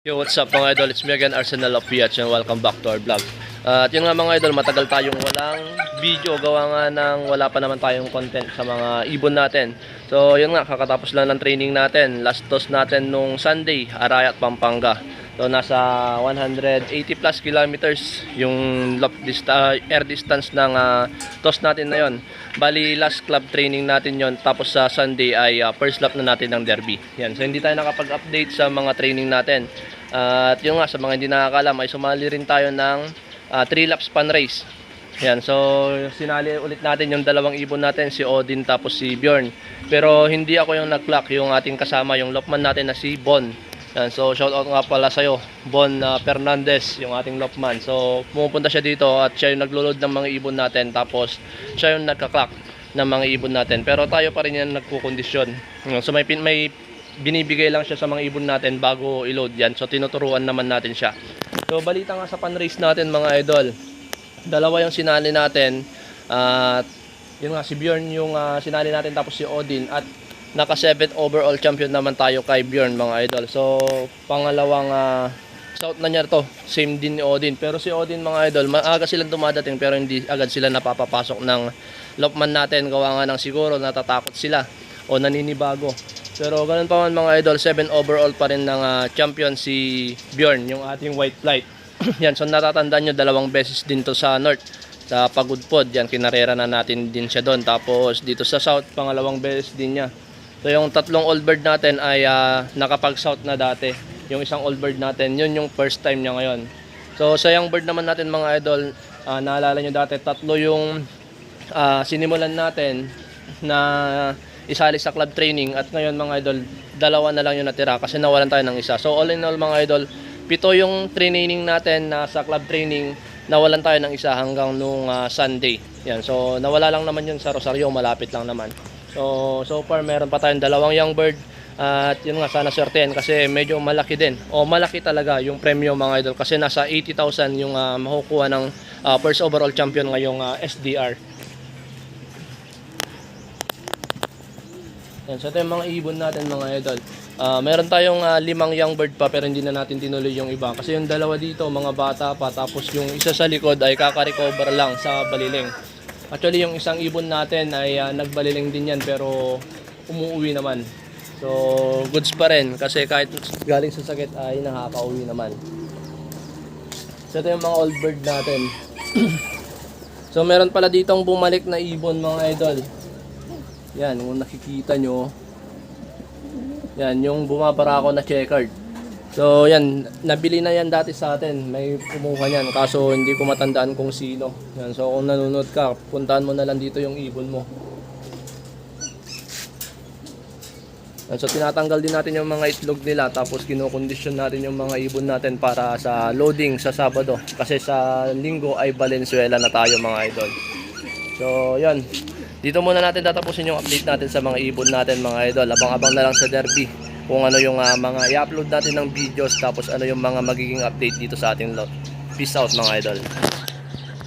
Yo, what's up mga idol? It's me again, Arsenal of PH, and welcome back to our vlog. At yun nga mga idol, matagal tayong walang video, gawa nga ng wala pa naman tayong content sa mga ibon natin. So yun nga, kakatapos lang ng training natin. Last toss natin nung Sunday, Arayat, Pampanga. So nasa 180 plus kilometers yung air distance ng toss natin na yon. Bali last club training natin yon, tapos sa Sunday ay first lap na natin ng derby. Yan. So hindi tayo nakapag-update sa mga training natin. At yun nga, sa mga hindi nakakalam ay sumali rin tayo ng 3 laps pan race. Yan. So sinali ulit natin yung dalawang ibon natin, si Odin tapos si Bjorn. Pero hindi ako yung nag-clock, yung ating kasama, yung lopman natin na si Bon. Yan, so shout out nga pala sa'yo, Bon Fernandez, yung ating lopman. So pumupunta siya dito at siya yung naglo-load ng mga ibon natin, tapos siya yung nagka-clock ng mga ibon natin. Pero tayo pa rin yan nagkukondisyon. So may binibigay lang siya sa mga ibon natin bago i-load yan. So tinuturuan naman natin siya. So balita nga sa pan-race natin mga idol, dalawa yung sinali natin. At yun nga, si Bjorn yung sinali natin, tapos si Odin. At naka 7th overall champion naman tayo kay Bjorn mga idol. So pangalawang south na niya to, same din ni Odin. Pero si Odin mga idol, maaga silang dumadating pero hindi agad sila napapapasok ng lopman natin. Gawa nga ng siguro natatakot sila o naninibago. Pero ganun pa man mga idol, 7 overall pa rin ng champion si Bjorn, yung ating white flight. Yan, so natatandaan nyo, 2 beses din to sa north, sa Pagudpod. Yan, kinarera na natin din siya doon. Tapos dito sa south, pangalawang beses din niya. So yung 3 old bird natin ay nakapag-south na dati. Yung isang old bird natin, yun yung first time niya ngayon. So sa young bird naman natin mga idol, naalala nyo dati, 3 yung sinimulan natin na isali sa club training. At ngayon mga idol, 2 na lang yung natira kasi nawalan tayo ng isa. So all in all mga idol, 7 yung training natin na sa club training, nawalan tayo ng isa hanggang nung Sunday. Yan, so nawala lang naman yun sa Rosario, malapit lang naman. So far meron pa tayong 2 young bird. At yun nga, sana swertein kasi medyo malaki din. O malaki talaga yung premyo mga idol kasi nasa 80,000 yung makukuha ng first overall champion ngayong SDR. Yan, so ito yung mga ibon natin mga idol. Meron tayong 5 young bird pa pero hindi na natin tinuloy yung iba. Kasi yung 2 dito, mga bata pa. Tapos yung isa sa likod ay kaka-recover lang sa baliling. Actually yung isang ibon natin ay nagbaliling din yan pero umuwi naman. So goods pa rin kasi kahit galing sa sakit ay nakaka-uwi naman. So ito yung mga old bird natin. So meron pala ditong bumalik na ibon mga idol. Yan, kung nakikita nyo, yan yung bumabarako na checkered. So yan, nabili na yan dati sa atin, may kumuha yan, kaso hindi ko matandaan kung sino. Yan, so kung nanonood ka, puntahan mo na lang dito yung ibon mo. Yan, so tinatanggal din natin yung mga itlog nila, tapos kinokondisyon natin yung mga ibon natin para sa loading sa Sabado. Kasi sa Linggo ay Valenzuela na tayo mga idol. So yan, dito muna natin tatapusin yung update natin sa mga ibon natin mga idol. Abang-abang na lang sa derby kung ano yung mga i-upload natin ng videos, tapos ano yung mga magiging update dito sa ating lot. Peace out mga idol.